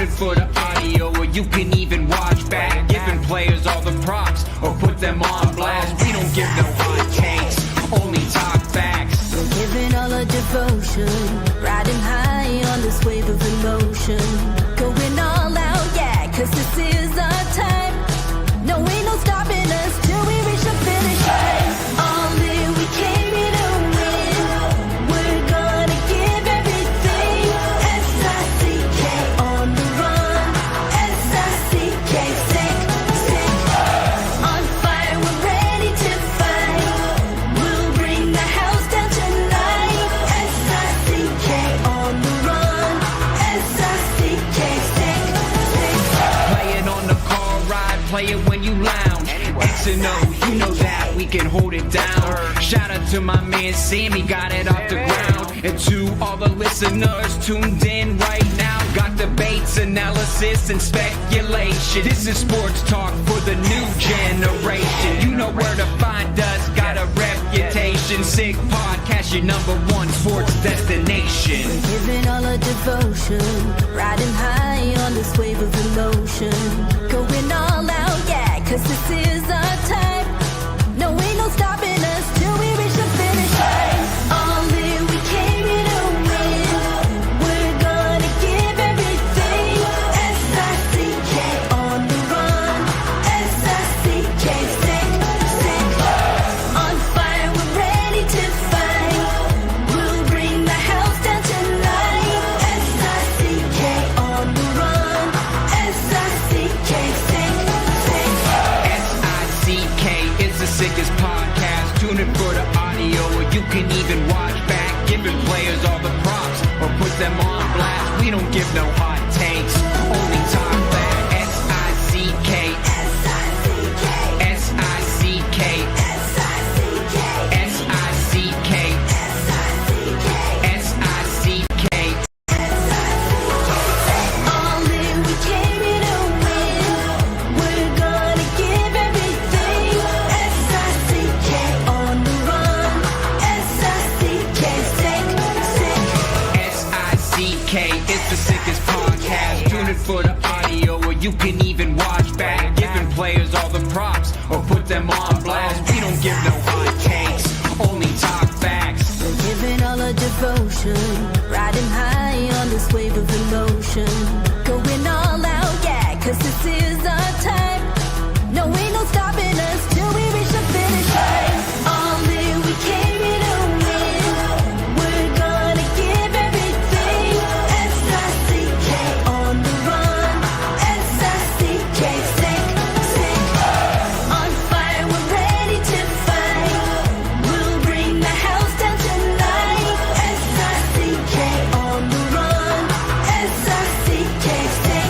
Tune in for the audio, or you can even watch back. Giving players all the props, or put them on blast. We don't give no hot takes, only talk facts. We're giving all our devotion, riding high on this wave of emotion. Going all out, yeah, cause this is our time. No, ain't no stopping us till we reach the finish line. All in, we came here to win. We're gonna give everything. S-I-C-K on the run. S-I-C-K, sick. On fire, we're ready to fight. We'll bring the house down tonight. S-I-C-K on the run. S-I-C-K, sick. Play it on the car ride, play it when you lounge. X and O, you know that we can hold it down. Shout out to my man Sammy, got it off the ground. And to all the listeners tuned in right now, got debates, analysis, and speculation. This is sports talk for the new generation. You know where to find us, got a reputation. Sick podcast, your #1 sports destination. Giving all our devotion, riding high on this wave of emotion. Going all out, yeah, cause this is our time. No, ain't no stopping us till we reach the finish line. All in, we came here to win. We're gonna give everything. S-I-C-K on the run. S-I-C-K, sick. On fire, we're ready to fight. We'll bring the house down tonight. S-I-C-K on the run. S-I-C-K, sick. S-I-C-K is the sickest podcast. Tune in for the audio, or you can even watch back. Giving players all the props, or put them on blast. We don't give no hot takes, only talk back. S-I-C-K, S-I-C-K, S-I-C-K, S-I-C-K, S-I-C-K, S-I-C-K. S-I-C-K. All in, we came here to win. We're gonna give everything. S-I-C-K on the run. S-I-C-K, sick. S-I-C-K is the sickest podcast. Tune in for the audio, or you can even watch back. Giving players all the props, or put them on blast. We don't give no hot takes, only talk facts. We're giving all our devotion, riding high on this wave of emotion. Going all out, yeah, cause this is our time. No, ain't no stopping us till we reach the finish line. All in, we came here to win. We're gonna give everything. S-I-C-K on the run. S-I-C-K, sick. On fire, we're ready to fight. We'll bring the house down tonight. S-I-C-K on the run. S-I-C-K, sick.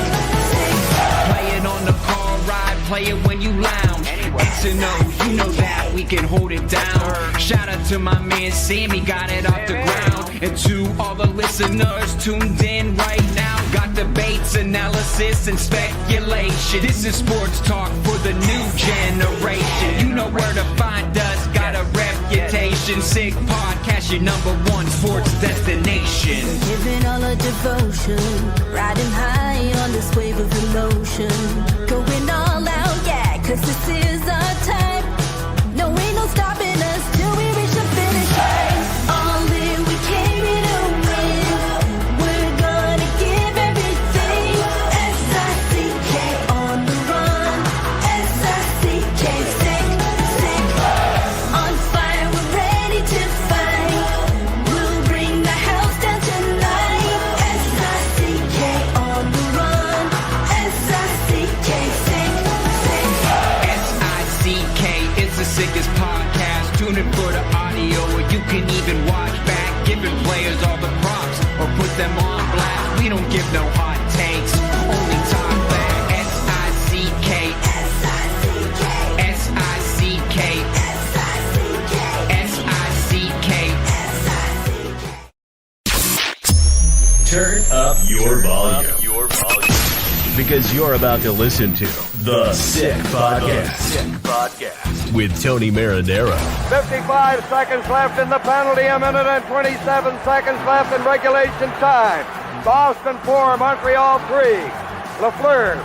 Play it on the car ride, play it when you lounge. X and O, you know that we can hold it down. Shout out to my man Sammy, got it off the ground. And to all the listeners tuned in right now, got debates, analysis, and speculation. This is sports talk for the new generation. You know where to find us, got a reputation. Sick podcast, your #1 sports destination. Giving all our devotion, riding high on this wave of emotion. Going all out, yeah, cause this is our time. No, ain't no stopping us till we reach the finish line. All in, we came here to win. We're gonna give everything. S-I-C-K on the run. S-I-C-K, sick. On fire, we're ready to fight. We'll bring the house down tonight. S-I-C-K on the run. S-I-C-K, sick. S-I-C-K is the sickest podcast. Tune in for the audio, or you can even watch back. Giving players all the props, or put them on blast. We don't give no hot takes, only talk back. S-I-C-K, S-I-C-K, S-I-C-K, S-I-C-K, S-I-C-K. S-I-C-K. Turn up your volume. Because you're about to listen to The Sick Podcast. With Tony Marinaro. 55 seconds left in the penalty, a minute and 27 seconds left in regulation time. Boston 4, Montreal 3. Lafleur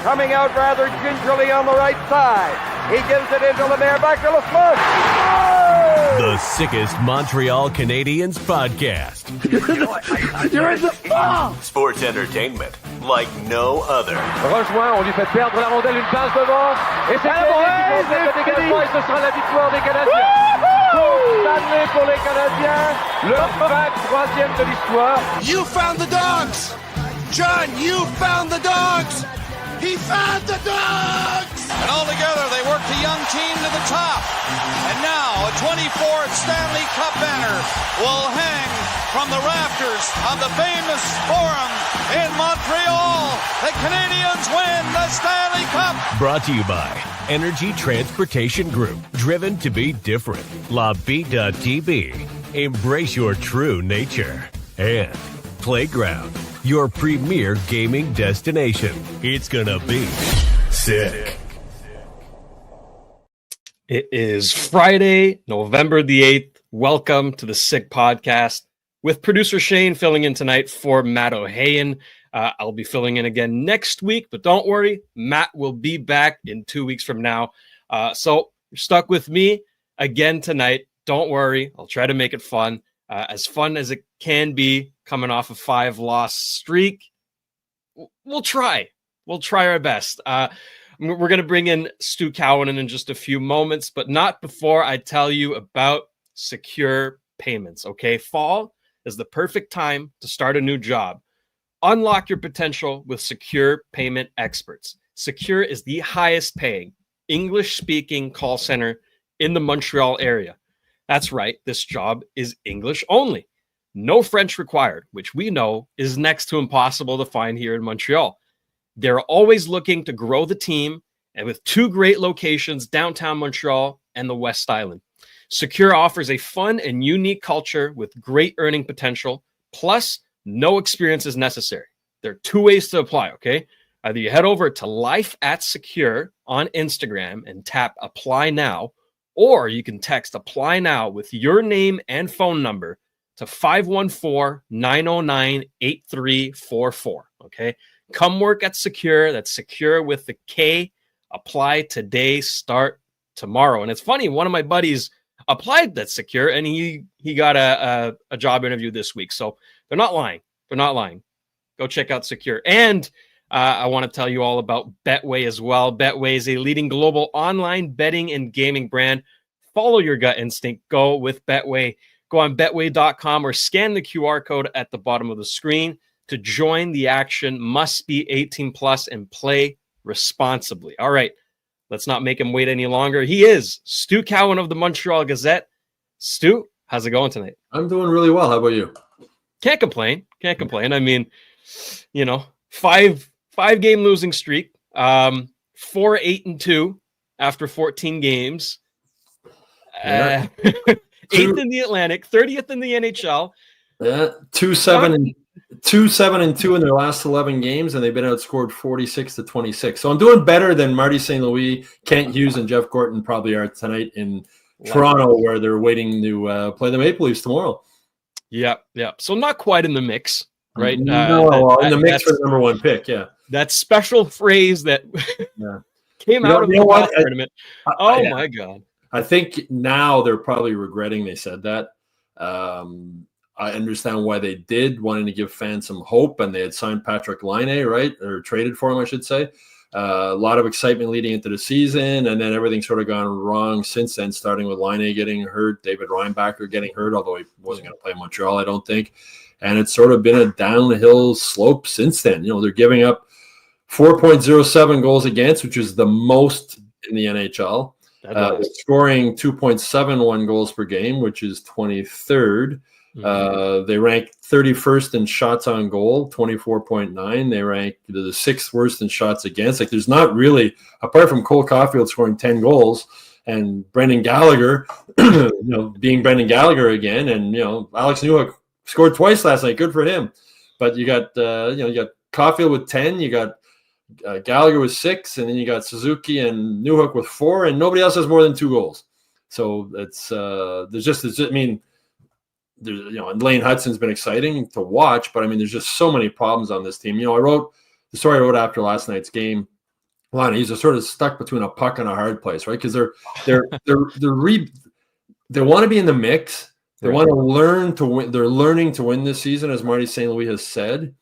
coming out rather gingerly on the right side. He gives it into Lemaire, back to LaFleur. Oh! The sickest Montreal Canadiens podcast. You're in the ball! Sports entertainment like no other. Rejoint, on lui fait perdre la rondelle, une passe devant. Et c'est le dégagement et ce sera la victoire des Canadiens. Coupe Stanley pour les Canadiens. Le 23e de l'histoire. You found the dogs! John, you found the dogs! He found the dogs! And all together, they worked a young team to the top. And now, a 24th Stanley Cup banner will hang from the rafters of the famous Forum in Montreal. The Canadiens win the Stanley Cup! Brought to you by Energy Transportation Group. Driven to be different. La Vida Tibi. Embrace your true nature. And Playground, your premier gaming destination. It's gonna be sick. It is Friday, November the 8th. Welcome to the Sick Podcast with producer Shayne filling in tonight for Matt O'Hayan. I'll be filling in again next week, but don't worry, Matt will be back in 2 weeks from now. So you're stuck with me again tonight. Don't worry, I'll try to make it fun as it can be coming off a 5-loss streak. We'll try our best. We're going to bring in Stu Cowan in just a few moments, but not before I tell you about secure payments. Okay, fall is the perfect time to start a new job. Unlock your potential with secure payment experts. Secure is the highest paying English-speaking call center in the Montreal area. That's right, this job is English only. No French required, which we know is next to impossible to find here in Montreal. They're always looking to grow the team, and with 2 great locations, downtown Montreal and the West Island. Secure offers a fun and unique culture with great earning potential, plus no experience is necessary. There are 2 ways to apply, okay? Either you head over to Life at Secure on Instagram and tap Apply Now, or you can text Apply Now with your name and phone number to 514-909-8344, okay? Come work at Secure. That's Secure with the K. Apply today, start tomorrow. And it's funny, one of my buddies applied at Secure, and he got a job interview this week. So they're not lying. Go check out Secure. And I want to tell you all about Betway as well. Betway is a leading global online betting and gaming brand. Follow your gut instinct. Go with Betway. Go on betway.com or scan the QR code at the bottom of the screen. To join the action, must be 18 plus and play responsibly. All right, let's not make him wait any longer. He is Stu Cowan of the Montreal Gazette. Stu, how's it going tonight? I'm doing really well. How about you? Can't complain. I mean, 5-game losing streak, 4-8-2 after 14 games. Yeah. 8th in the Atlantic, 30th in the NHL. Yeah, 2-7-2 in their last 11 games, and they've been outscored 46-26. So I'm doing better than Marty St. Louis, Kent Hughes, and Jeff Gorton probably are tonight in Toronto, where they're waiting to play the Maple Leafs tomorrow. Yeah. So not quite in the mix, right? In the mix for the number 1 pick, yeah. That special phrase that came out of the tournament. My God. I think now they're probably regretting they said that. I understand why they did, wanting to give fans some hope, and they had signed Patrick Laine, right? Or traded for him, I should say. A lot of excitement leading into the season, and then everything sort of gone wrong since then, starting with Laine getting hurt, David Reinbacher getting hurt, although he wasn't going to play Montreal, I don't think. And it's sort of been a downhill slope since then. They're giving up 4.07 goals against, which is the most in the NHL. Scoring 2.71 goals per game, which is 23rd. They rank 31st in shots on goal, 24.9. They rank the 6th worst in shots against. Like, there's not really, apart from Cole Caulfield scoring 10 goals and Brendan Gallagher, being Brendan Gallagher again, and Alex Newhook scored twice last night. Good for him. But you got you got Caulfield with 10, you got Gallagher with 6, and then you got Suzuki and Newhook with 4, and nobody else has more than 2 goals. So it's there's, and Lane Hudson's been exciting to watch, but I mean, there's just so many problems on this team. I wrote the story I wrote after last night's game. He's just sort of stuck between a puck and a hard place, right? Because they want to be in the mix. They want to learn to win. They're learning to win this season, as Marty St. Louis has said,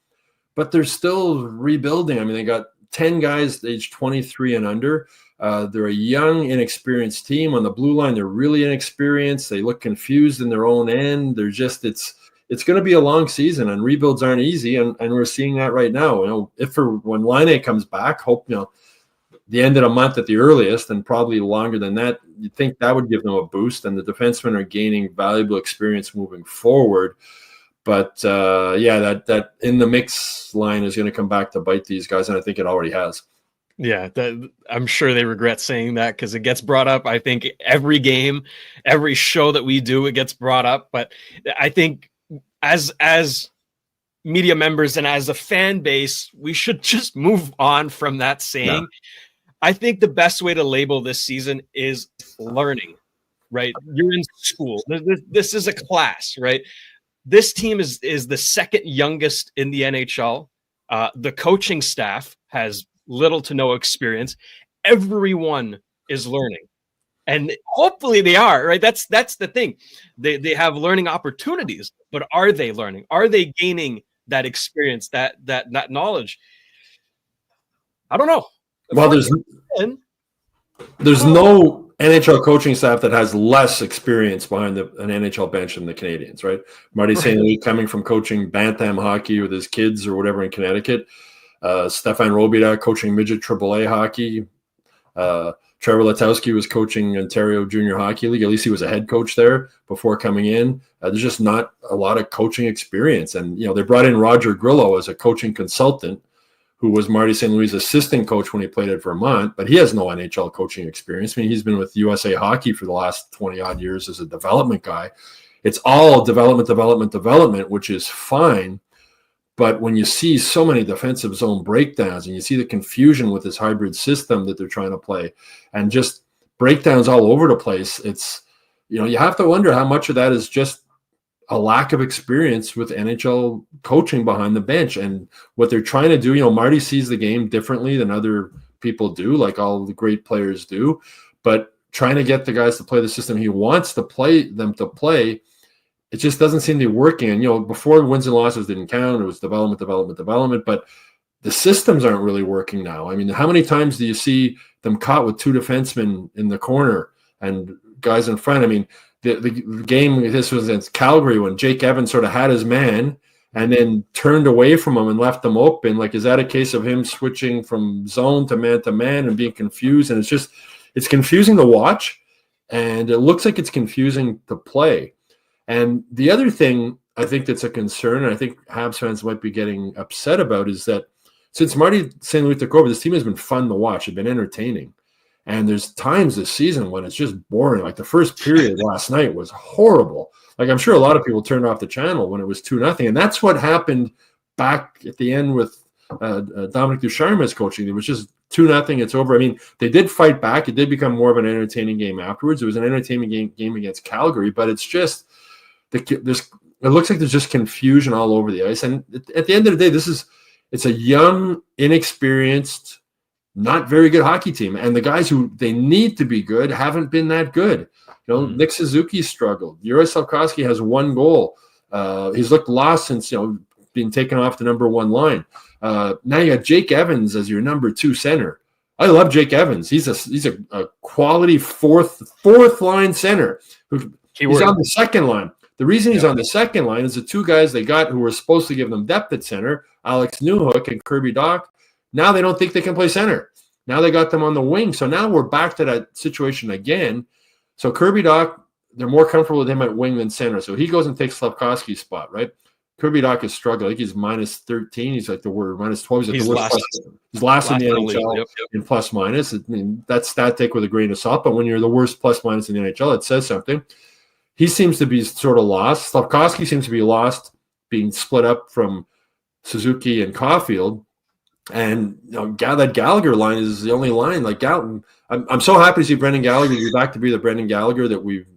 but they're still rebuilding. I mean, they got 10 guys aged 23 and under. They're a young, inexperienced team. On the blue line, they're really inexperienced. They look confused in their own end. They're just it's going to be a long season, and rebuilds aren't easy, and we're seeing that right now. When Laine comes back, hope the end of the month at the earliest, and probably longer than that, you'd think that would give them a boost, and the defensemen are gaining valuable experience moving forward. But that in the mix line is going to come back to bite these guys, and I think it already has. Yeah, I'm sure they regret saying that because it gets brought up. I think every game, every show that we do, it gets brought up. But I think as media members and as a fan base, we should just move on from that saying. Yeah. I think the best way to label this season is learning, right? You're in school. This is a class, right? This team is the second youngest in the NHL. The coaching staff has little to no experience. Everyone is learning, and hopefully they are, right? That's the thing. They have learning opportunities, but are they learning? Are they gaining that experience, that knowledge? I don't know. Well, there's no NHL coaching staff that has less experience behind an NHL bench than the Canadians, right? Marty St. Louis coming from coaching Bantam hockey with his kids or whatever in Connecticut. Stefan Robida coaching midget AAA hockey. Trevor Letowski was coaching Ontario Junior Hockey League. At least he was a head coach there before coming in. There's just not a lot of coaching experience. And, they brought in Roger Grillo as a coaching consultant, who was Marty St. Louis' assistant coach when he played at Vermont, but he has no NHL coaching experience. I mean, he's been with USA Hockey for the last 20-odd years as a development guy. It's all development, which is fine. But when you see so many defensive zone breakdowns and you see the confusion with this hybrid system that they're trying to play and just breakdowns all over the place, it's, you have to wonder how much of that is just a lack of experience with NHL coaching behind the bench. And what they're trying to do, Marty sees the game differently than other people do, like all the great players do, but trying to get the guys to play the system he wants to play them to play, it just doesn't seem to be working. And, before wins and losses didn't count, it was development, but the systems aren't really working now. I mean, how many times do you see them caught with two defensemen in the corner and guys in front? I mean, the game, this was against Calgary when Jake Evans sort of had his man and then turned away from him and left them open. Like, is that a case of him switching from zone to man and being confused? And it's confusing to watch, and it looks like it's confusing to play. And the other thing I think that's a concern, and I think Habs fans might be getting upset about, is that since Marty St. Louis took over, this team has been fun to watch. It's been entertaining. And there's times this season when it's just boring. Like the first period last night was horrible. Like, I'm sure a lot of people turned off the channel when it was 2-0. And that's what happened back at the end with Dominic Ducharme's coaching. It was just 2-0. It's over. I mean, they did fight back. It did become more of an entertaining game afterwards. It was an entertaining game against Calgary, but it's just it looks like there's just confusion all over the ice. And at the end of the day, it's a young, inexperienced, not very good hockey team. And the guys who they need to be good haven't been that good. Nick Suzuki struggled. Juraj Slafkovsky has one goal. He's looked lost since, being taken off the number one line. Now you got Jake Evans as your number two center. I love Jake Evans. He's a quality fourth line center. He's on the second line. The reason he's on the second line is the two guys they got who were supposed to give them depth at center, Alex Newhook and Kirby Dach. Now they don't think they can play center. Now they got them on the wing. So now we're back to that situation again. So Kirby Dach, they're more comfortable with him at wing than center. So he goes and takes Slafkovsky's spot, right? Kirby Dach is struggling. I think he's minus 13. He's like the word minus 12. He's last in the NHL in plus minus. I mean, that stat take with a grain of salt, but when you're the worst plus minus in the NHL, it says something. He seems to be sort of lost. Slafkovsky seems to be lost, being split up from Suzuki and Caulfield. And that Gallagher line is the only line. Like, I'm so happy to see Brendan Gallagher be back to be the Brendan Gallagher that we've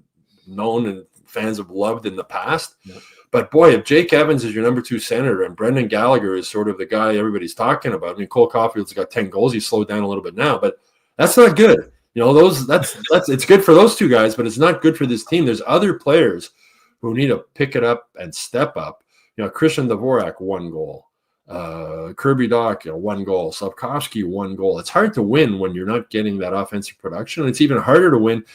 known and fans have loved in the past. Yeah. But boy, if Jake Evans is your number 2 center and Brendan Gallagher is sort of the guy everybody's talking about. I mean, Cole Caulfield's got 10 goals. He's slowed down a little bit now, but that's not good. That's it's good for those 2 guys, but it's not good for this team. There's other players who need to pick it up and step up. Christian Dvorak, 1 goal. Kirby Dach, 1 goal. Slavkovsky, 1 goal. It's hard to win when you're not getting that offensive production. And it's even harder to win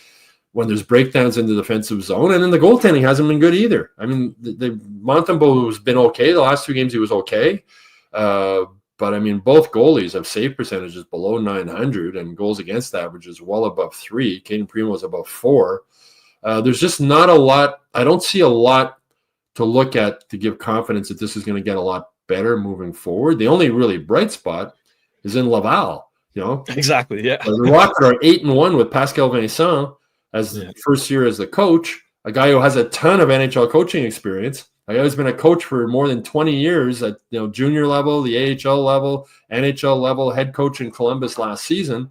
when there's breakdowns in the defensive zone. And then the goaltending hasn't been good either. I mean, Montembeault has been okay. The last 2 games he was okay. But, I mean, both goalies have save percentages below 900 and goals against averages well above 3. Caden Primo is above 4. There's just not a lot. I don't see a lot to look at to give confidence that this is going to get a lot better moving forward. The only really bright spot is in Laval. Exactly. Yeah. The Rockets are 8-1 with Pascal Vincent as first year as the coach, a guy who has a ton of NHL coaching experience. A guy who's been a coach for more than 20 years at junior level, the AHL level, NHL level, head coach in Columbus last season.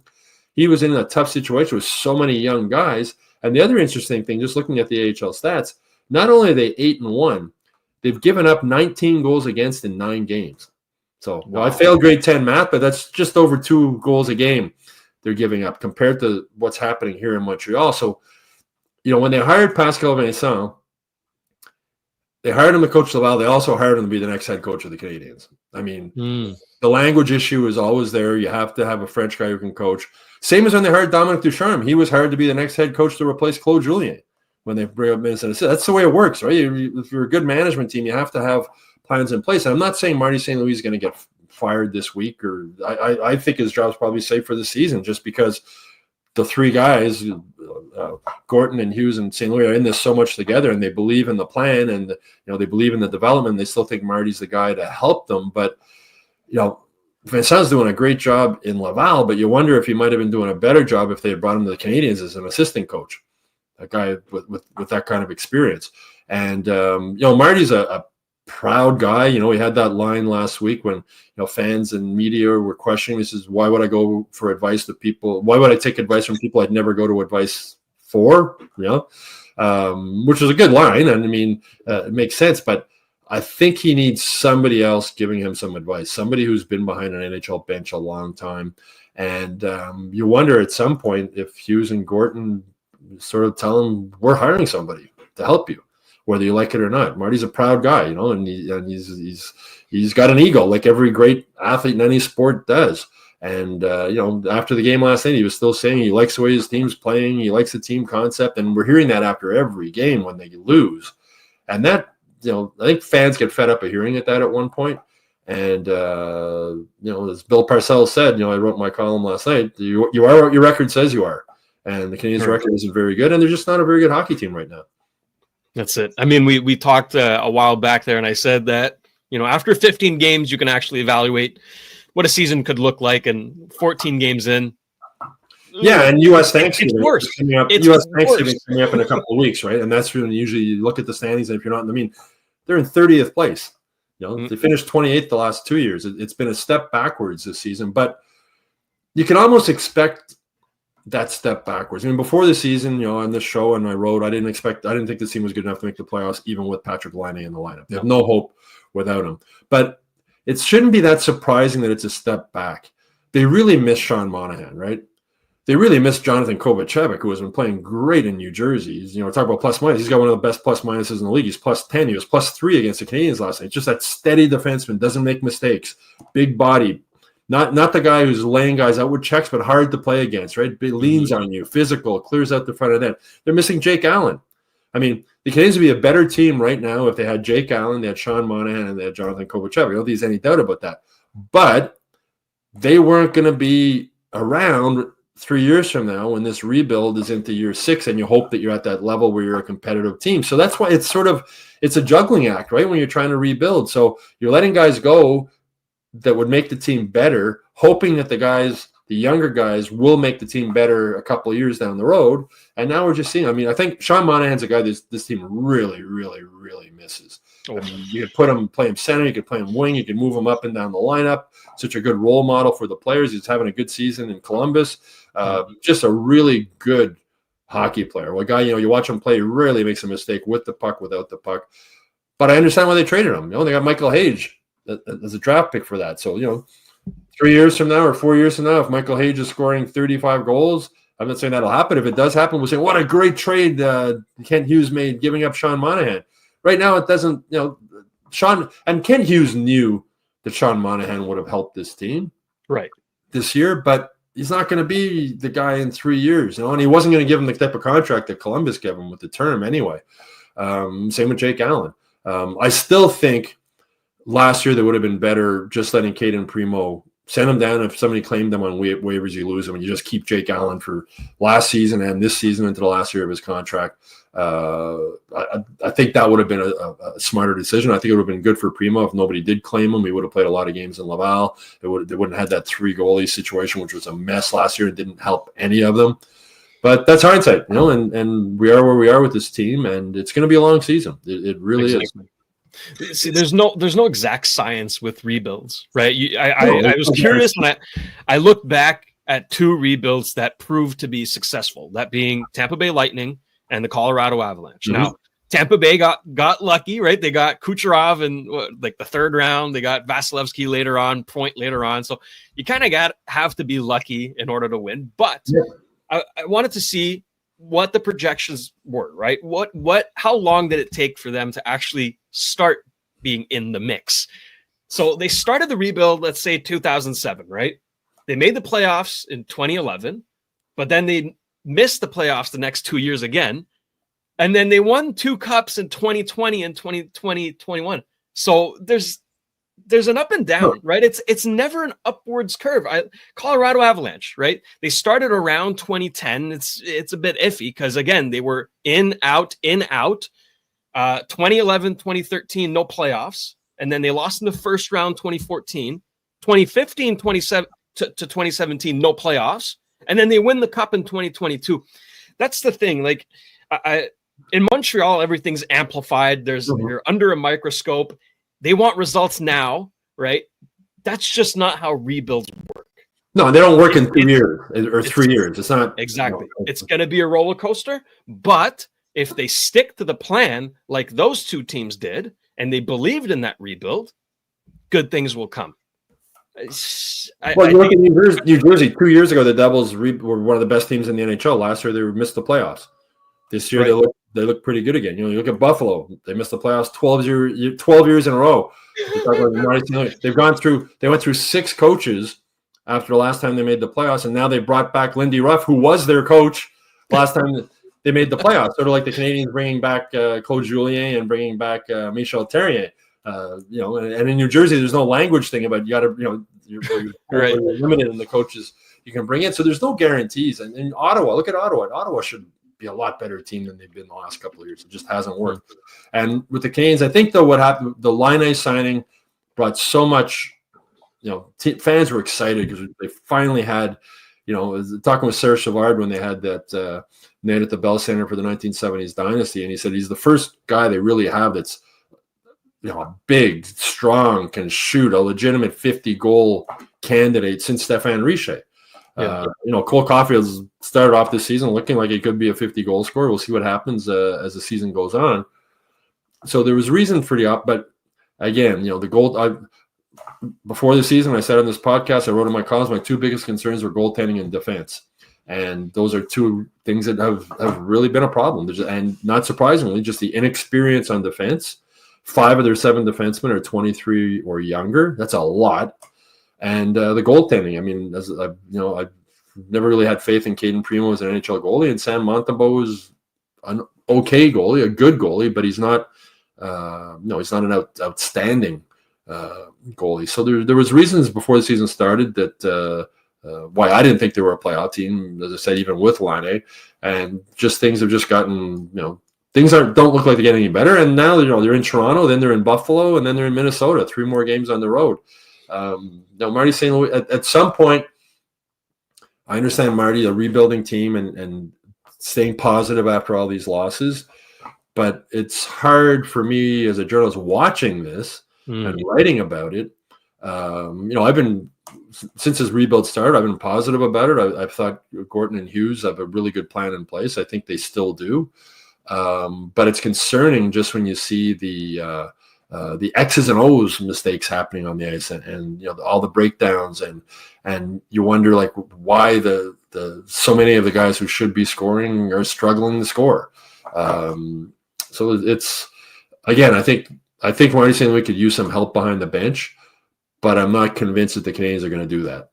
He was in a tough situation with so many young guys. And the other interesting thing, just looking at the AHL stats, not only are they 8-1, they've given up 19 goals against in 9 games. So I failed grade 10 math, but that's just over 2 goals a game they're giving up compared to what's happening here in Montreal. So, when they hired Pascal Vincent, they hired him to coach Laval. They also hired him to be the next head coach of the Canadiens. I mean, the language issue is always there. You have to have a French guy who can coach. Same as when they hired Dominic Ducharme. He was hired to be the next head coach to replace Claude Julien when they bring up Minnesota. That's the way it works, right? If you're a good management team, you have to have plans in place. And I'm not saying Marty St. Louis is going to get fired this week, or I think his job's probably safe for the season just because the 3 guys, Gorton and Hughes and St. Louis, are in this so much together, and they believe in the plan, and they believe in the development. They still think Marty's the guy to help them. But Vincent's doing a great job in Laval, but you wonder if he might have been doing a better job if they had brought him to the Canadiens as an assistant coach, a guy with that kind of experience. And Marty's a proud guy. He had that line last week when fans and media were questioning. This is why would I go for advice to people? Why would I take advice from people I'd never go to advice for? Which is a good line, and I mean it makes sense. But I think he needs somebody else giving him some advice, somebody who's been behind an NHL bench a long time. And you wonder at some point if Hughes and Gorton sort of tell him, we're hiring somebody to help you, whether you like it or not. Marty's a proud guy, and he's got an ego like every great athlete in any sport does. And, after the game last night, he was still saying he likes the way his team's playing. He likes the team concept. And we're hearing that after every game when they lose. And that, I think fans get fed up of hearing it at one point. And, as Bill Parcells said, I wrote my column last night, you are what your record says you are. And the Canadiens' record isn't very good. And they're just not a very good hockey team right now. That's it. I mean, we talked a while back there, and I said that, after 15 games, you can actually evaluate what a season could look like, and 14 games in. Yeah, and U.S. Thanksgiving. It's worse. U.S. Thanksgiving coming up in a couple of weeks, right? And that's when usually you look at the standings, and if you're not, they're in 30th place. They finished 28th the last 2 years. It's been a step backwards this season, but you can almost expect that step backwards. Before the season, on this show and I wrote, I didn't think this team was good enough to make the playoffs, even with Patrick Laine in the lineup. They have no hope without him. But it shouldn't be that surprising that it's a step back. They really miss Sean Monahan, right? They really miss Jonathan Kovacevic, who has been playing great in New Jersey. Talk about plus minus. He's got one of the best plus minuses in the league. He's plus 10. He was plus 3 against the Canadiens last night. Just that steady defenseman, doesn't make mistakes, big body. Not the guy who's laying guys out with checks, but hard to play against, right? Leans on you, physical, clears out the front of net. They're missing Jake Allen. The Canadiens would be a better team right now if they had Jake Allen, they had Sean Monahan, and they had Jonathan Kovacevic. I don't think there's any doubt about that. But they weren't going to be around 3 years from now when this rebuild is into year 6, and you hope that you're at that level where you're a competitive team. So that's why it's a juggling act, right? When you're trying to rebuild. So you're letting guys go that would make the team better, hoping that the younger guys will make the team better a couple of years down the road. And now we're just seeing, I think Sean Monahan's a guy this team really, really, really misses. You could play him center, you could play him wing, you could move him up and down the lineup. Such a good role model for the players. He's having a good season in Columbus. Just a really good hockey player. Well, a guy, you watch him play, he rarely makes a mistake with the puck, without the puck. But I understand why they traded him. They got Michael Hage as a draft pick for that. So, 3 years from now or 4 years from now, if Michael Hage is scoring 35 goals, I'm not saying that'll happen. If it does happen, we'll say, what a great trade Kent Hughes made giving up Sean Monahan. Right now, it doesn't, Sean and Kent Hughes knew that Sean Monahan would have helped this team this year, but he's not going to be the guy in 3 years, and he wasn't going to give him the type of contract that Columbus gave him with the term anyway. Same with Jake Allen. I still think last year they would have been better just letting Caden Primo send him down. If somebody claimed them on waivers, you lose them, and you just keep Jake Allen for last season and this season into the last year of his contract. I think that would have been a smarter decision. I think it would have been good for Primo if nobody did claim him. He would have played a lot of games in Laval. They wouldn't have had that 3 goalie situation, which was a mess last year and didn't help any of them. But that's hindsight, and we are where we are with this team, and it's going to be a long season. It really is. See, there's no exact science with rebuilds, right? I was curious when I looked back at 2 rebuilds that proved to be successful, that being Tampa Bay Lightning and the Colorado Avalanche. Mm-hmm. Now, Tampa Bay got lucky, right? They got Kucherov in the 3rd round. They got Vasilevsky later on, Point later on. So you kind of have to be lucky in order to win. But I wanted to see what the projections were, right? How long did it take for them to actually start being in the mix? So they started the rebuild, let's say 2007, right? They made the playoffs in 2011, but then they missed the playoffs the next 2 years again. And then they won 2 cups in 2020 and 2021. So there's an up and down, right? It's never an upwards curve. Colorado Avalanche, right? They started around 2010. It's a bit iffy because, again, they were in, out. 2011, 2013, no playoffs. And then they lost in the first round 2014. 2015, 2017, no playoffs. And then they win the cup in 2022. That's the thing. In Montreal, everything's amplified. You're under a microscope. They want results now, right? That's just not how rebuilds work. No, they don't work in 2 years or 3 years. It's not exactly. It's going to be a roller coaster. But if they stick to the plan like those 2 teams did, and they believed in that rebuild, good things will come. Look at New Jersey. 2 years ago, the Devils were one of the best teams in the NHL. Last year, they missed the playoffs. This year, they look pretty good again. You look at Buffalo; they missed the playoffs 12 years in a row. They went through 6 coaches after the last time they made the playoffs, and now they brought back Lindy Ruff, who was their coach last time they made the playoffs. Sort of like the Canadians bringing back Claude Julien and bringing back Michel Therrien. And in New Jersey, there's no language thing about you're limited in the coaches you can bring in. So there's no guarantees. And in Ottawa, look at Ottawa. Ottawa should be a lot better team than they've been the last couple of years. It just hasn't worked. And with the Canadians, I think, though, what happened, the Laine signing brought so much, fans were excited because they finally had, talking with Serge Savard when they had that night at the Bell Center for the 1970s dynasty. And he said he's the first guy they really have that's, big, strong, can shoot, a legitimate 50-goal candidate since Stéphane Richer. Cole Caulfield's started off this season looking like he could be a 50-goal scorer. We'll see what happens as the season goes on. So there was reason for but again, the goal. Before the season, I said on this podcast, I wrote in my columns, my 2 biggest concerns were goaltending and defense. And those are 2 things that have really been a problem. And not surprisingly, just the inexperience on defense. 5 of their 7 defensemen are 23 or younger. That's a lot. And the goaltending. I mean, I've never really had faith in Caden Primo as an NHL goalie, and Sam Montembeault is an okay goalie, a good goalie, but he's not. He's not an outstanding goalie. So there was reasons before the season started that why I didn't think they were a playoff team. As I said, even with Laine, and just things have just gotten things don't look like they're getting any better. And now they're in Toronto, then they're in Buffalo, and then they're in Minnesota. 3 more games on the road. Marty St. Louis, at some point, I understand Marty, a rebuilding team and staying positive after all these losses, but it's hard for me as a journalist watching this and writing about it. I've been since his rebuild started, I've been positive about it. I've thought Gorton and Hughes have a really good plan in place. I think they still do. But it's concerning just when you see the X's and O's mistakes happening on the ice and all the breakdowns and you wonder like why the so many of the guys who should be scoring are struggling to score. So it's, again, I think Marty St. Louis could use some help behind the bench, but I'm not convinced that the Canadiens are going to do that.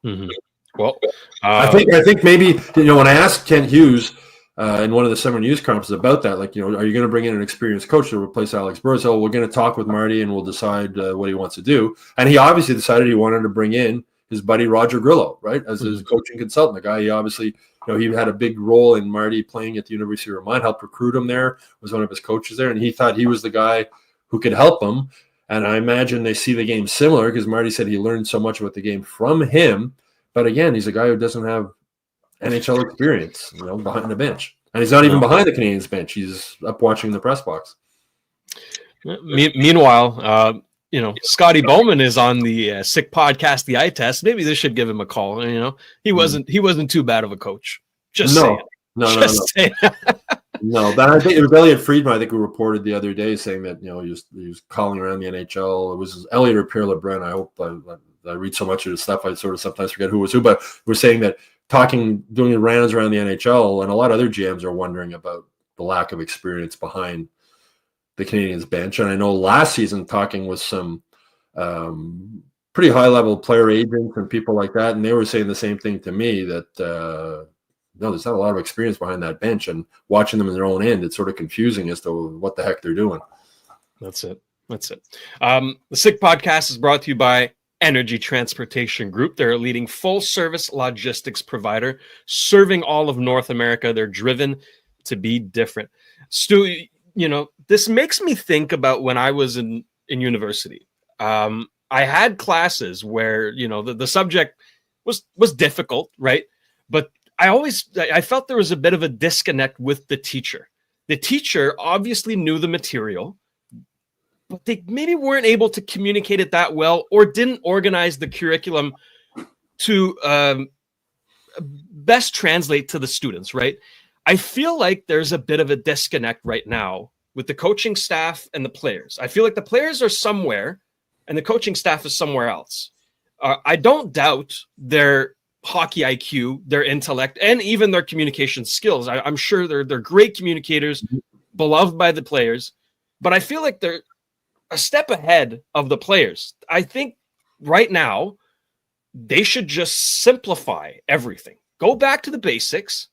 Mm-hmm. Well, I think maybe, when I asked Kent Hughes in one of the summer news conferences about that, like, are you going to bring in an experienced coach to replace Alex Burrows? Oh, we're going to talk with Marty and we'll decide what he wants to do. And he obviously decided he wanted to bring in his buddy Roger Grillo, right, as his coaching consultant. The guy he obviously, he had a big role in Marty playing at the University of Vermont, helped recruit him there, was one of his coaches there, and he thought he was the guy who could help him. And I imagine they see the game similar because Marty said he learned so much about the game from him. But again, he's a guy who doesn't have NHL experience, behind the bench. And he's not even behind the Canadiens bench. He's up watching the press box. Meanwhile, Scotty Bowman is on the Sick Podcast, the Eye Test. Maybe they should give him a call. He wasn't too bad of a coach. Saying. No. No, but I think it was Elliot Friedman, I think, who reported the other day saying that, he was calling around the NHL. It was Elliot or Pierre LeBrun. I hope I read so much of the stuff, I sort of sometimes forget who was who, but we're saying that doing the rounds around the NHL, and a lot of other GMs are wondering about the lack of experience behind the Canadiens bench. And I know last season talking with some pretty high-level player agents and people like that, and they were saying the same thing to me, that no, there's not a lot of experience behind that bench, and watching them in their own end, it's sort of confusing as to what the heck they're doing. That's it. The Sick Podcast is brought to you by Energy Transportation Group. They're a leading full-service logistics provider serving all of North America. They're driven to be different. Stu, this makes me think about when I was in university. I had classes where, the subject was difficult, right? But I felt there was a bit of a disconnect with the teacher. The teacher obviously knew the material, but they maybe weren't able to communicate it that well, or didn't organize the curriculum to best translate to the students, right? I feel like there's a bit of a disconnect right now with the coaching staff and the players. I feel like the players are somewhere and the coaching staff is somewhere else. I don't doubt their hockey IQ, their intellect, and even their communication skills. I'm sure they're great communicators, beloved by the players, but I feel like they're a step ahead of the players. I think right now they should just simplify everything. Go back to the basics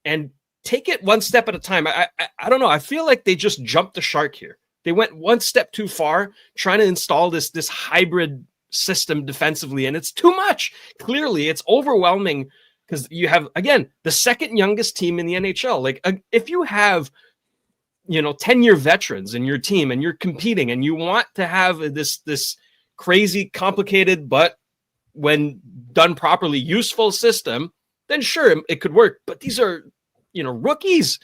and take it one step at a time. I don't know. I feel like they just jumped the shark here. They went one step too far trying to install this hybrid system defensively, and it's too much. Clearly, it's overwhelming because you have, again, the second youngest team in the NHL. Like, if you have 10-year veterans in your team and you're competing and you want to have this crazy, complicated, but when done properly, useful system, then sure, it could work. But these are, rookies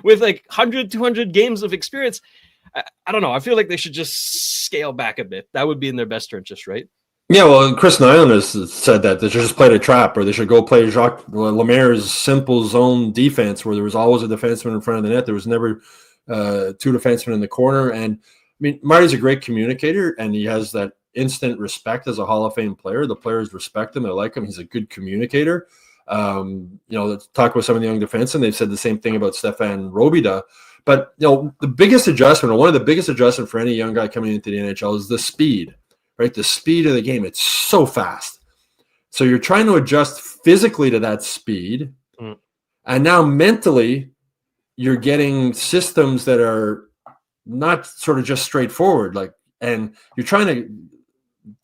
with like 100, 200 games of experience. I don't know. I feel like they should just scale back a bit. That would be in their best interest, right? Yeah, well, Chris Nyland has said that they should just play the trap, or they should go play Jacques Lemaire's simple zone defense, where there was always a defenseman in front of the net. There was never two defensemen in the corner. And I mean, Marty's a great communicator, and he has that instant respect as a Hall of Fame player. The players respect him; they like him. He's a good communicator. Talk with some of the young defensemen. They've said the same thing about Stefan Robida. But the biggest adjustment, or one of the biggest adjustments for any young guy coming into the NHL, is the speed. Right, the speed of the game. It's so fast. So you're trying to adjust physically to that speed. And now mentally, you're getting systems that are not sort of just straightforward. And you're trying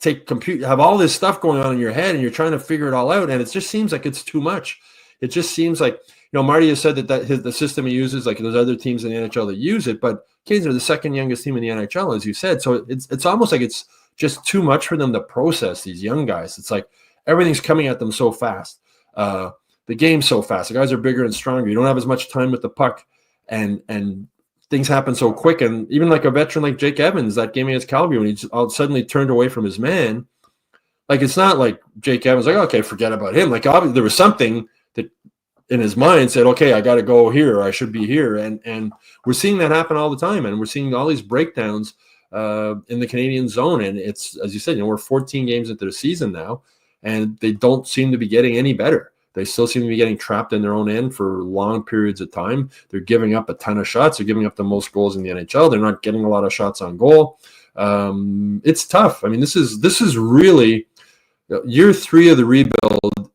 to have all this stuff going on in your head, and you're trying to figure it all out. And it just seems like it's too much. It just seems like, Marty has said that the system he uses, like there's other teams in the NHL that use it, but Canes are the second youngest team in the NHL, as you said. So it's almost like it's just too much for them to process, these young guys. It's like everything's coming at them so fast. The game's so fast. The guys are bigger and stronger. You don't have as much time with the puck, and things happen so quick. And even like a veteran like Jake Evans, that game against Calgary, when he suddenly turned away from his man, Like, it's not like Jake Evans, like, okay, forget about him. Like, obviously there was something that in his mind said, okay, I got to go here. I should be here. And we're seeing that happen all the time. And we're seeing all these breakdowns in the Canadian zone. And it's, as you said, we're 14 games into the season now, and they don't seem to be getting any better. They still seem to be getting trapped in their own end for long periods of time. They're giving up a ton of shots. They're giving up the most goals in the NHL. They're not getting a lot of shots on goal. It's tough. I mean, this is really year 3 of the rebuild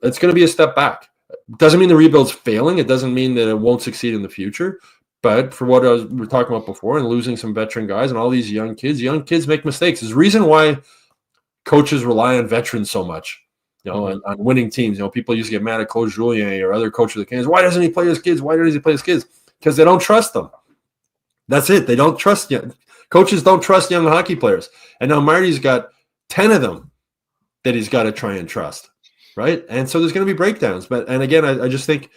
it's going to be a step back. Doesn't mean the rebuild's failing. It doesn't mean that it won't succeed in the future. But for what we were talking about before, and losing some veteran guys and all these young kids make mistakes. There's a reason why coaches rely on veterans so much, on winning teams. People used to get mad at Coach Julien or other coaches of the Canadiens. Why doesn't he play his kids? Why doesn't he play his kids? Because they don't trust them. That's it. They don't trust young coaches. Don't trust young hockey players. And now Marty's got 10 of them that he's got to try and trust, right? And so there's going to be breakdowns. And again, I just think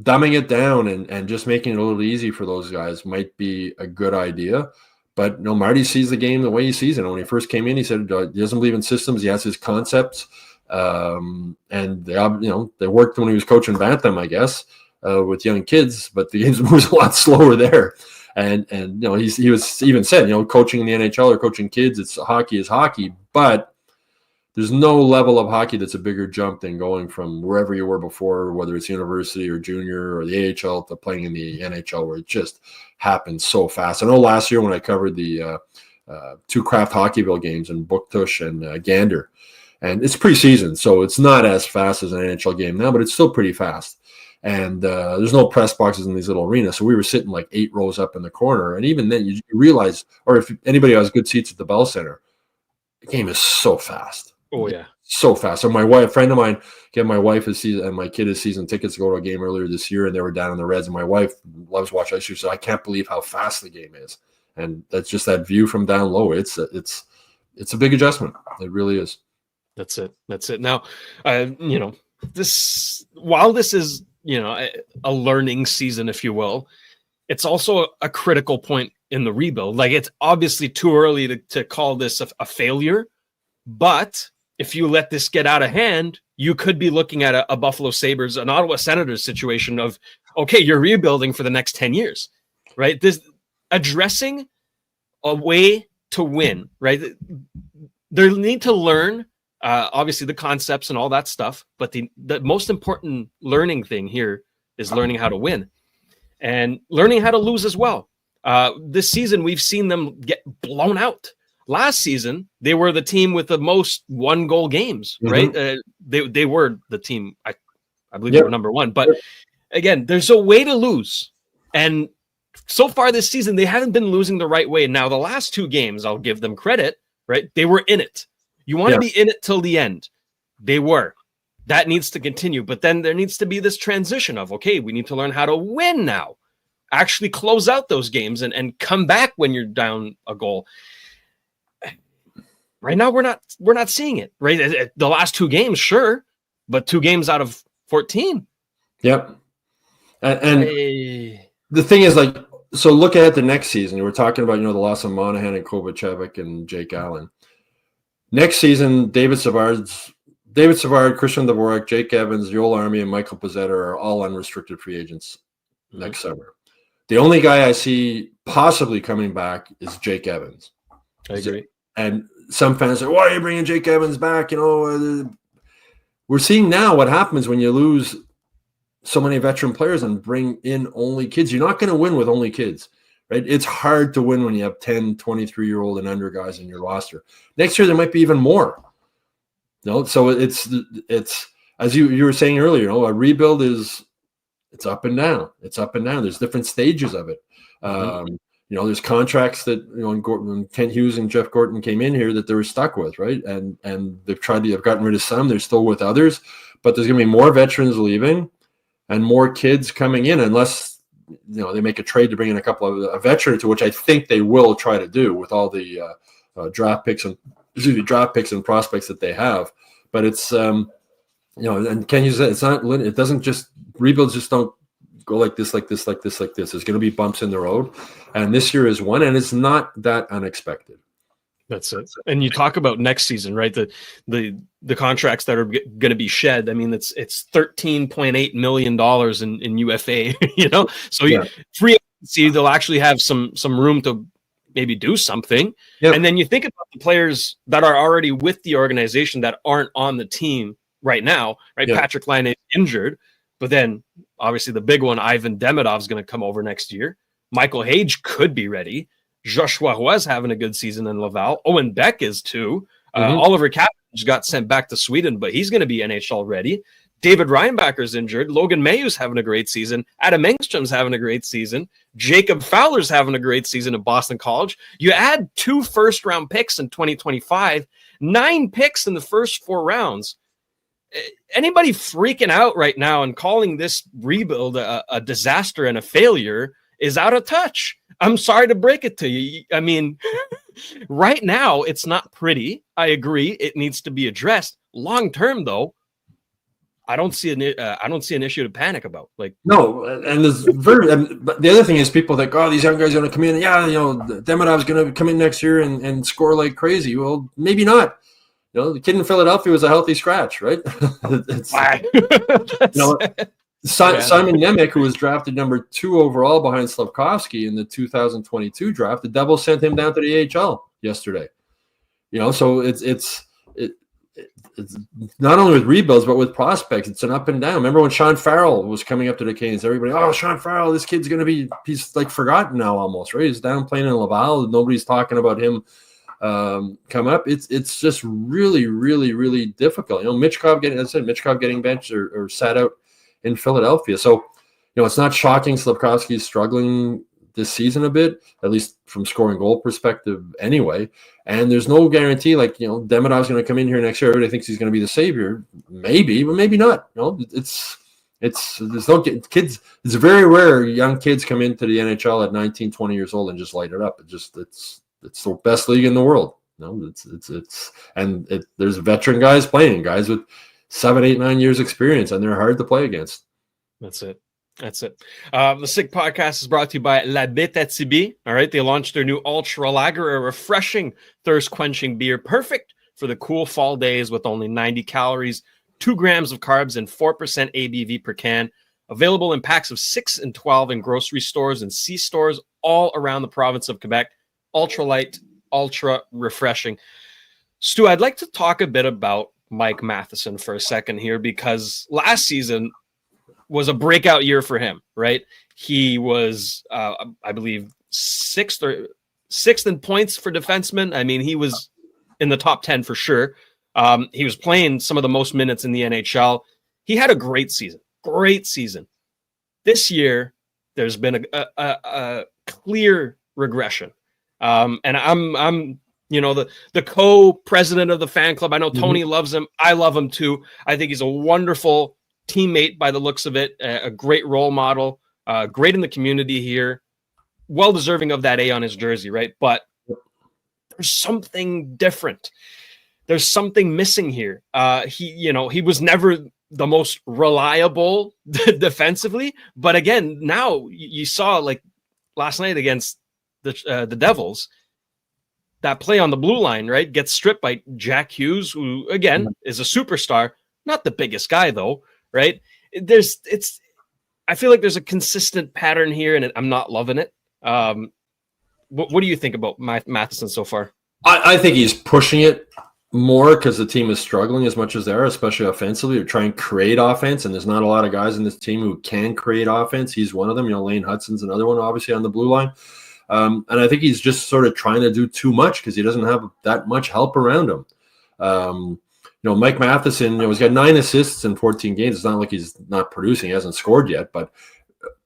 dumbing it down and just making it a little easy for those guys might be a good idea. But Marty sees the game the way he sees it. When he first came in, he said he doesn't believe in systems. He has his concepts, and they worked when he was coaching Bantam, I guess, with young kids. But the game moves a lot slower there. And he was even said, coaching in the NHL or coaching kids, hockey is hockey, but there's no level of hockey that's a bigger jump than going from wherever you were before, whether it's university or junior or the AHL, to playing in the NHL, where it just happens so fast. I know last year when I covered the 2 Kraft Hockeyville games in Buktush and Gander, and it's preseason, so it's not as fast as an NHL game now, but it's still pretty fast. And there's no press boxes in these little arenas, so we were sitting like 8 rows up in the corner. And even then, you realize, or if anybody has good seats at the Bell Center, the game is so fast. Oh yeah, so fast. So a friend of mine, my wife and my kid has season tickets to go to a game earlier this year, and they were down in the Reds. And my wife loves watching ice. She said, "I can't believe how fast the game is." And that's just that view from down low. It's a big adjustment. It really is. That's it. Now, while this is a learning season, if you will, it's also a critical point in the rebuild. Like, it's obviously too early to call this a failure, but if you let this get out of hand, you could be looking at a Buffalo Sabres, an Ottawa Senators situation of, okay, you're rebuilding for the next 10 years, right? This addressing a way to win, right? They need to learn, obviously, the concepts and all that stuff, but the most important learning thing here is learning how to win and learning how to lose as well. This season, we've seen them get blown out. Last season, they were the team with the most 1-goal games, right? They were the team, I believe they were number 1. But again, there's a way to lose. And so far this season, they haven't been losing the right way. Now, the last 2 games, I'll give them credit, right? They were in it. You want to be in it till the end. They were. That needs to continue. But then there needs to be this transition of, okay, we need to learn how to win now. Actually close out those games and come back when you're down a goal. Right now, we're not seeing it. Right, the last 2 games, sure, but 2 games out of 14. Yep. And the thing is, like, so look at the next season. We're talking about the loss of Monahan and Kovacevic and Jake Allen. Next season, David Savard, Christian Dvorak, Jake Evans, Joel Armey, and Michael Pezzetta are all unrestricted free agents next summer. The only guy I see possibly coming back is Jake Evans. I agree. And some fans say, why are you bringing Jake Evans back? We're seeing now what happens when you lose so many veteran players and bring in only kids. You're not going to win with only kids, right? It's hard to win when you have 10, 23-year-old and under guys in your roster. Next year, there might be even more. So it's as you were saying earlier, a rebuild it's up and down. It's up and down. There's different stages of it. There's contracts that when Kent Hughes and Jeff Gorton came in here that they were stuck with, right? And they've gotten rid of some. They're still with others, but there's going to be more veterans leaving and more kids coming in, unless they make a trade to bring in a couple of a veteran, to which I think they will try to do with all the draft picks and prospects that they have. But it's and Ken Hughes said it's not. It doesn't just rebuilds just don't go like this. There's going to be bumps in the road, and this year is one, and it's not that unexpected. That's it. And you talk about next season, right? The contracts that are going to be shed. I mean, it's $13.8 million in UFA, So free agency, they'll actually have some room to maybe do something. Yep. And then you think about the players that are already with the organization that aren't on the team right now, right? Yep. Patrick Laine is injured, but then obviously the big one, Ivan Demidov, is going to come over next year. Michael Hage could be ready. Joshua Roy's having a good season in Laval. Owen Beck is too. Oliver Kapanen got sent back to Sweden, but he's going to be NHL ready. David Reinbacker's injured. Logan Mayhew's having a great season. Adam Engstrom's having a great season. Jacob Fowler's having a great season at Boston College. You add 2 first-round picks in 2025, 9 picks in the first 4 rounds. Anybody freaking out right now and calling this rebuild a disaster and a failure is out of touch. I'm sorry to break it to you. I mean, right now it's not pretty. I agree. It needs to be addressed. Long term, though, I don't see an issue to panic about. Like, no, and there's but the other thing is people think, oh, these young guys are going to come in. Yeah, Demidov's going to come in next year and score like crazy. Well, maybe not. The kid in Philadelphia was a healthy scratch, right? Simon Nemec, who was drafted number 2 overall behind Slafkovsky in the 2022 draft, the Devils sent him down to the AHL yesterday. So it's not only with rebuilds but with prospects. It's an up and down. Remember when Sean Farrell was coming up to the Canes? everybody, oh, Sean Farrell, this kid's he's like forgotten now almost, right? He's down playing in Laval. Nobody's talking about him come up. It's just really, really, really difficult. Mitchkov getting benched or sat out in Philadelphia. So, it's not shocking Slafkovsky is struggling this season a bit, at least from scoring goal perspective anyway. And there's no guarantee, Demidov's going to come in here next year. Everybody thinks he's going to be the savior. Maybe, but maybe not. There's no kids. It's very rare young kids come into the NHL at 19, 20 years old and just light it up. It's the best league in the world. There's veteran guys playing, guys with 7, 8, 9 years experience, and they're hard to play against. That's it. The Sick Podcast is brought to you by La Bittt at Tibi. All right, they launched their new Ultra Lager, a refreshing, thirst-quenching beer, perfect for the cool fall days with only 90 calories, 2 grams of carbs, and 4% ABV per can. Available in packs of 6 and 12 in grocery stores and C-stores all around the province of Quebec. Ultra light, ultra refreshing. Stu, I'd like to talk a bit about Mike Matheson for a second here, because last season was a breakout year for him, right? He was, I believe, sixth in points for defensemen. I mean, he was in the top 10 for sure. He was playing some of the most minutes in the NHL. He had a great season. This year, there's been a clear regression. And I'm the co-president of the fan club. I know Tony loves him. I love him too. I think he's a wonderful teammate by the looks of it, a great role model, great in the community here, well deserving of that A on his jersey, right? But there's something different. There's something missing here. He was never the most reliable defensively, but again, now you saw like last night against the Devils, that play on the blue line, right, gets stripped by Jack Hughes, who again is a superstar, not the biggest guy though, right? I feel like there's a consistent pattern here, and I'm not loving it. What do you think about Matheson so far? I think he's pushing it more because the team is struggling as much as they are, especially offensively, to try and create offense. And there's not a lot of guys in this team who can create offense. He's one of them. Lane Hudson's another one, obviously, on the blue line. And I think he's just sort of trying to do too much because he doesn't have that much help around him. Mike Matheson, he's got 9 assists in 14 games. It's not like he's not producing. He hasn't scored yet, but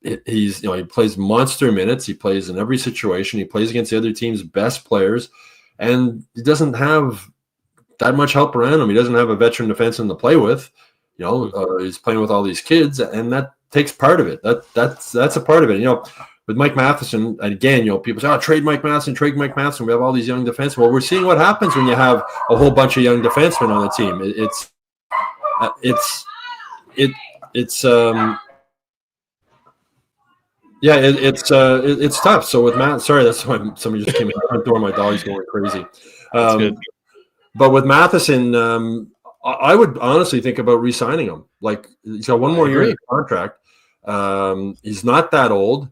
he plays monster minutes. He plays in every situation. He plays against the other team's best players, and he doesn't have that much help around him. He doesn't have a veteran defenseman to play with. He's playing with all these kids, and that takes part of it. That's a part of it. With Mike Matheson, again, people say, trade Mike Matheson. We have all these young defensemen. Well, we're seeing what happens when you have a whole bunch of young defensemen on the team. It's tough. So with Matt, sorry, that's why somebody just came in the front door. My dog's going crazy. Good. But with Matheson, I would honestly think about re-signing him. Like, he's got one more year in contract. He's not that old.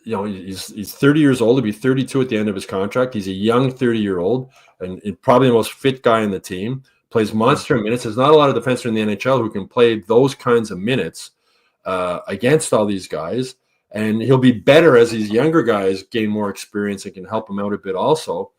He's 30 years old. He'll be 32 at the end of his contract. He's a young 30-year-old and probably the most fit guy in the team. Plays monster minutes. There's not a lot of defensemen in the NHL who can play those kinds of minutes against all these guys. And he'll be better as these younger guys gain more experience and can help him out a bit also.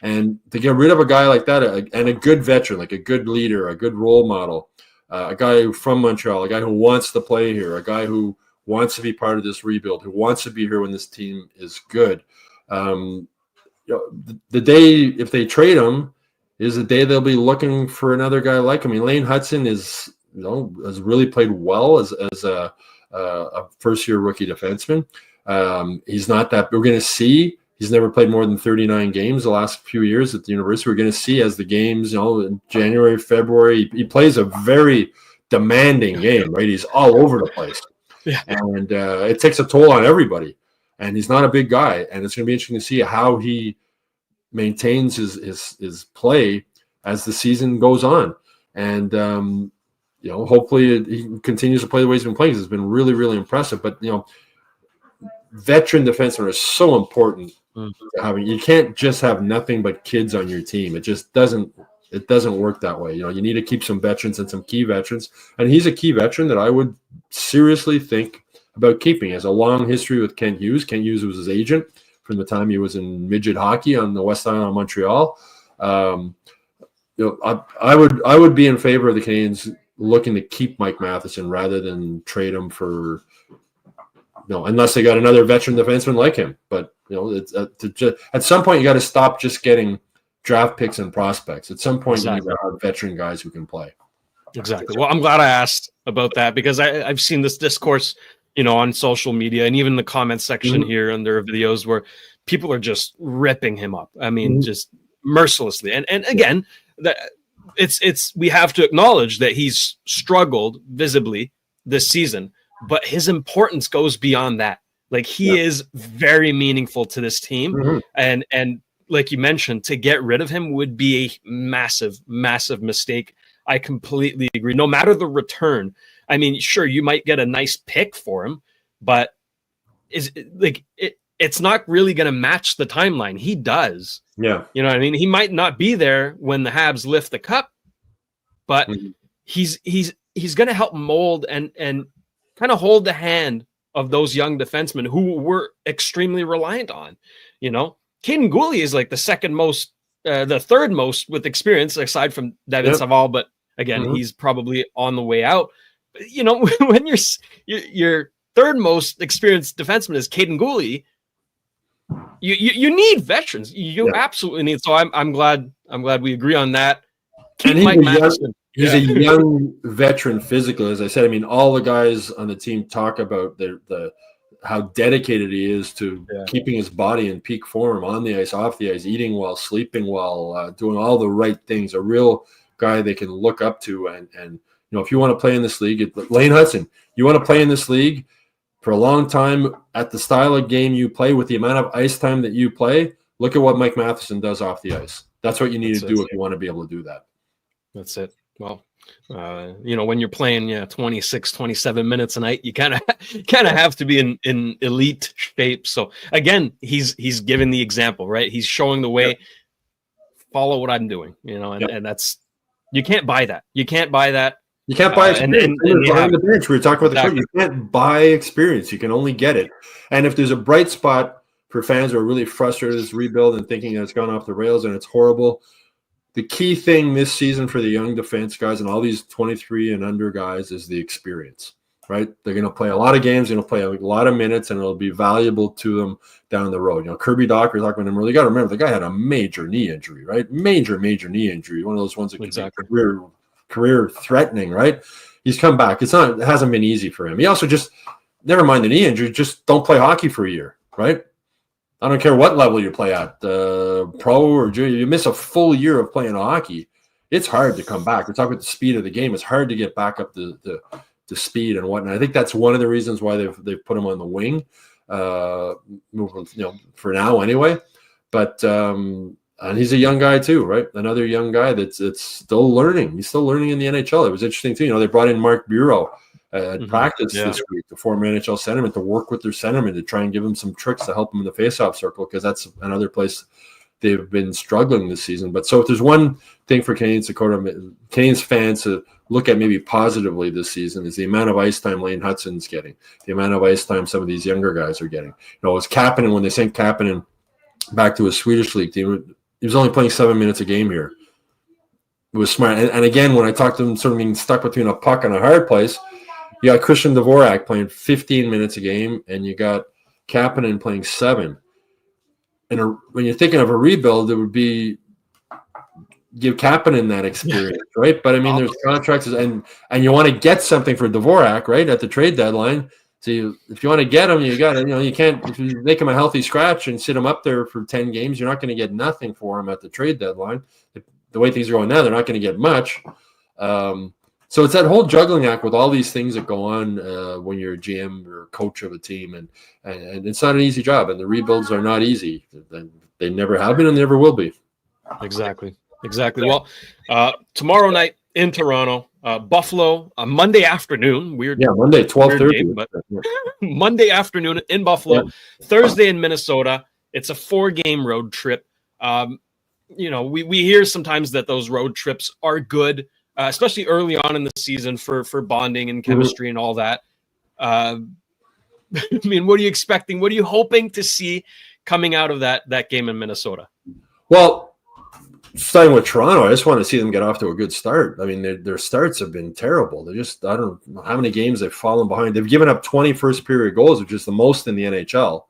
And to get rid of a guy like that, and a good veteran, like a good leader, a good role model, a guy from Montreal, a guy who wants to play here, a guy who wants to be part of this rebuild, who wants to be here when this team is good. The day, if they trade him, is the day they'll be looking for another guy like him. I mean, Lane Hudson has really played well as a first-year rookie defenseman. He's not that. We're going to see. He's never played more than 39 games the last few years at the university. We're going to see as the games, in January, February, he plays a very demanding game, right? He's all over the place. Yeah. And it takes a toll on everybody. And he's not a big guy. And it's going to be interesting to see how he maintains his play as the season goes on. And, hopefully he continues to play the way he's been playing. It's been really, really impressive. But, veteran defensemen are so important. You can't just have nothing but kids on your team. It just doesn't work that way. You need to keep some veterans and some key veterans. And he's a key veteran that I would seriously think about keeping. He has a long history with Kent Hughes. Kent Hughes was his agent from the time he was in midget hockey on the West Island of Montreal. I would be in favor of the Canadiens looking to keep Mike Matheson rather than trade him for unless they got another veteran defenseman like him. But at some point you got to stop just getting draft picks and prospects. At some point, you need to have veteran guys who can play. Exactly. Well, I'm glad I asked about that because I've seen this discourse, on social media and even the comment section here under videos where people are just ripping him up. I mean, just mercilessly. And again, that we have to acknowledge that he's struggled visibly this season, but his importance goes beyond that. Like he is very meaningful to this team, and like you mentioned, to get rid of him would be a massive, massive mistake. I completely agree. No matter the return, I mean, sure, you might get a nice pick for him, but it's not really going to match the timeline. He does. Yeah. You know what I mean? He might not be there when the Habs lift the cup, but he's going to help mold and kind of hold the hand of those young defensemen who were extremely reliant on. Kaden Gustavsson is like the third most with experience aside from David Savard, but again, he's probably on the way out. But, when your third most experienced defenseman is Kaden Gustavsson, you need veterans. You absolutely need. So I'm glad we agree on that. Keep Mike Matheson. He's a young veteran physically, as I said. I mean, all the guys on the team talk about how dedicated he is to keeping his body in peak form on the ice, off the ice, eating well, sleeping well, doing all the right things. A real guy they can look up to. And if you want to play in this league, Lane Hudson, you want to play in this league for a long time at the style of game you play with the amount of ice time that you play, look at what Mike Matheson does off the ice. That's what you need to do if you want to be able to do that. That's it. Well, when you're playing 26, 27 minutes a night, you kind of have to be in elite shape. So again, he's giving the example, right? He's showing the way. Follow what I'm doing, and that's, you can't buy that. You can't buy that. You can't buy experience. On the bench, we were talking about the coach. You can't buy experience. You can only get it. And if there's a bright spot for fans who are really frustrated with this rebuild and thinking that it's gone off the rails and it's horrible, the key thing this season for the young defense guys and all these 23 and under guys is the experience, right? They're going to play a lot of games, they're going to play a lot of minutes, and it'll be valuable to them down the road. Kirby Docker, talking about him earlier. You got to remember, the guy had a major knee injury, right? Major knee injury. One of those ones that could be career threatening, right? He's come back. It hasn't been easy for him. He also just, never mind the knee injury, just don't play hockey for a year, right? I don't care what level you play at, pro or junior. You miss a full year of playing hockey, it's hard to come back. We're talking about the speed of the game. It's hard to get back up the speed and whatnot. I think that's one of the reasons why they've put him on the wing, for now anyway. But and he's a young guy too, right? Another young guy that's still learning. He's still learning in the NHL. It was interesting too. They brought in Mark Bureau at practice this week, the former NHL centerman, to work with their centerman to try and give him some tricks to help him in the faceoff circle, because that's another place they've been struggling this season. But so if there's one thing for Canadiens fans to look at maybe positively this season, is the amount of ice time Lane Hutson's getting, the amount of ice time some of these younger guys are getting. It's Kapanen, when they sent Kapanen back to a Swedish league team, he was only playing 7 minutes a game here. It was smart. And again, when I talked to him sort of being stuck between a puck and a hard place, you got Christian Dvorak playing 15 minutes a game, and you got Kapanen playing 7. And when you're thinking of a rebuild, it would be give Kapanen that experience, right? But I mean, there's contracts, and you want to get something for Dvorak, right, at the trade deadline. So if you want to get him, you got to, you can't, if you make him a healthy scratch and sit him up there for 10 games, you're not going to get nothing for him at the trade deadline. The way things are going now, they're not going to get much. So it's that whole juggling act with all these things that go on when you're a GM or coach of a team, and it's not an easy job, and the rebuilds are not easy. They never have been, and they never will be. Exactly. Well, tomorrow night in Toronto, Buffalo, Monday afternoon. Monday, 12:30. But Monday afternoon in Buffalo, Thursday in Minnesota. It's a 4-game road trip. We hear sometimes that those road trips are good, especially early on in the season for bonding and chemistry and all that. I mean, what are you expecting? What are you hoping to see coming out of that game in Minnesota? Well, starting with Toronto, I just want to see them get off to a good start. I mean, their starts have been terrible. I don't know how many games they've fallen behind. They've given up 20 first-period goals, which is the most in the NHL.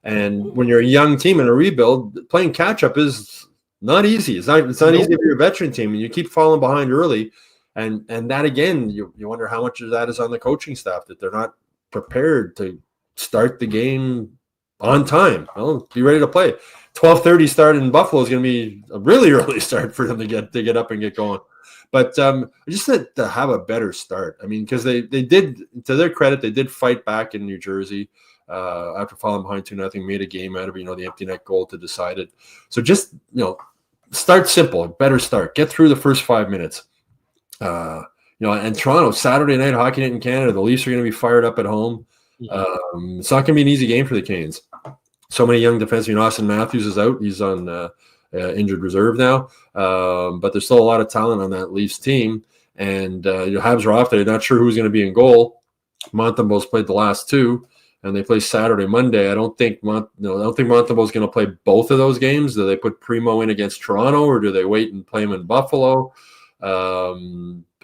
And when you're a young team in a rebuild, playing catch-up is not easy. It's not easy if you're a veteran team, and you keep falling behind early. And that, again, you wonder how much of that is on the coaching staff, that they're not prepared to start the game on time. Well, be ready to play. 12:30 start in Buffalo is going to be a really early start for them to get up and get going. But just to have a better start. I mean, because they did, to their credit, they did fight back in New Jersey after falling behind 2-0, made a game out of the empty net goal to decide it. So just start simple, better start. Get through the first 5 minutes. And Toronto, Saturday night hockey night in Canada, the Leafs are going to be fired up at home. It's not going to be an easy game for the Canes. So many young defensemen. Austin Matthews is out. He's on injured reserve now. But there's still a lot of talent on that Leafs team. And Habs are off. They're not sure who's going to be in goal. Montembeau's played the last 2, and they play Saturday, Monday. I don't think Montembeau's going to play both of those games. Do they put Primo in against Toronto, or do they wait and play him in Buffalo?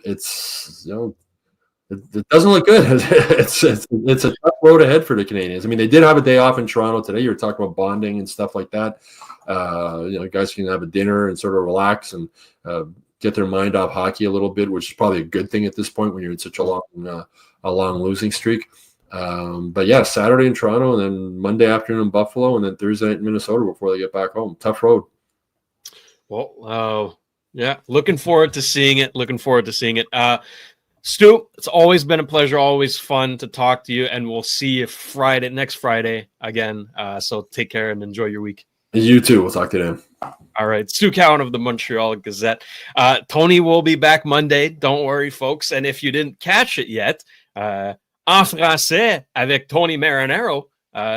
It's it doesn't look good. It's a tough road ahead for the Canadiens. I mean, they did have a day off in Toronto today. You were talking about bonding and stuff like that. Guys can have a dinner and sort of relax and get their mind off hockey a little bit, which is probably a good thing at this point when you're in such a long losing streak. But yeah, Saturday in Toronto, and then Monday afternoon in Buffalo, and then Thursday night in Minnesota before they get back home. Tough road. Well, yeah, looking forward to seeing it. Stu, it's always been a pleasure, always fun to talk to you, and we'll see you next Friday again. So take care and enjoy your week. You too. We'll talk to them. All right. Stu Cowan of the Montreal Gazette. Tony will be back Monday. Don't worry, folks. And if you didn't catch it yet, en français avec Tony Marinaro,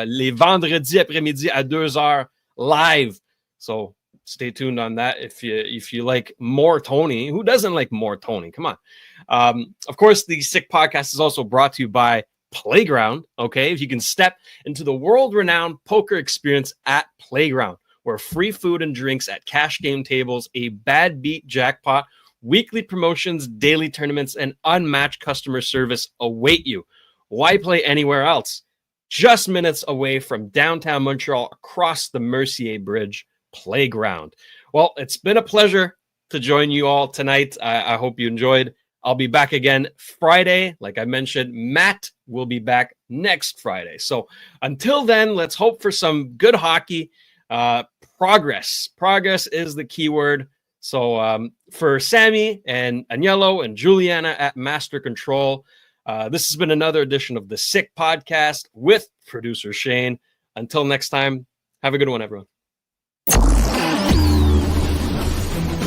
les vendredis après-midi à 2h live. So stay tuned on that if you like more Tony. Who doesn't like more Tony? Come on. Of course, the Sick Podcast is also brought to you by Playground. Okay, if you can step into the world-renowned poker experience at Playground, where free food and drinks at cash game tables, a bad beat jackpot, weekly promotions, daily tournaments, and unmatched customer service await you. Why play anywhere else? Just minutes away from downtown Montreal, across the Mercier Bridge. Playground. Well, it's been a pleasure to join you all tonight. I hope you enjoyed. I'll be back again Friday. Like I mentioned, Matt will be back next Friday. So until then, let's hope for some good hockey. Progress. Progress is the key word. So for Sammy and Agnello and Juliana at Master Control, this has been another edition of the Sick Podcast with producer Shayne. Until next time, have a good one, everyone.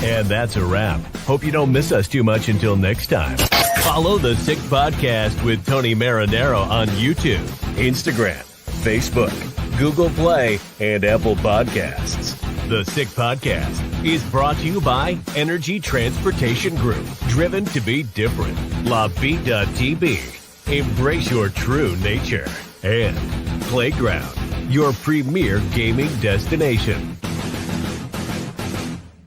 And that's a wrap. Hope you don't miss us too much until next time. Follow the Sick Podcast with Tony Marinaro on YouTube, Instagram, Facebook, Google Play, and Apple Podcasts. The Sick Podcast is brought to you by Energy Transportation Group, driven to be different. LaVie.tv, embrace your true nature. And Playground, your premier gaming destination.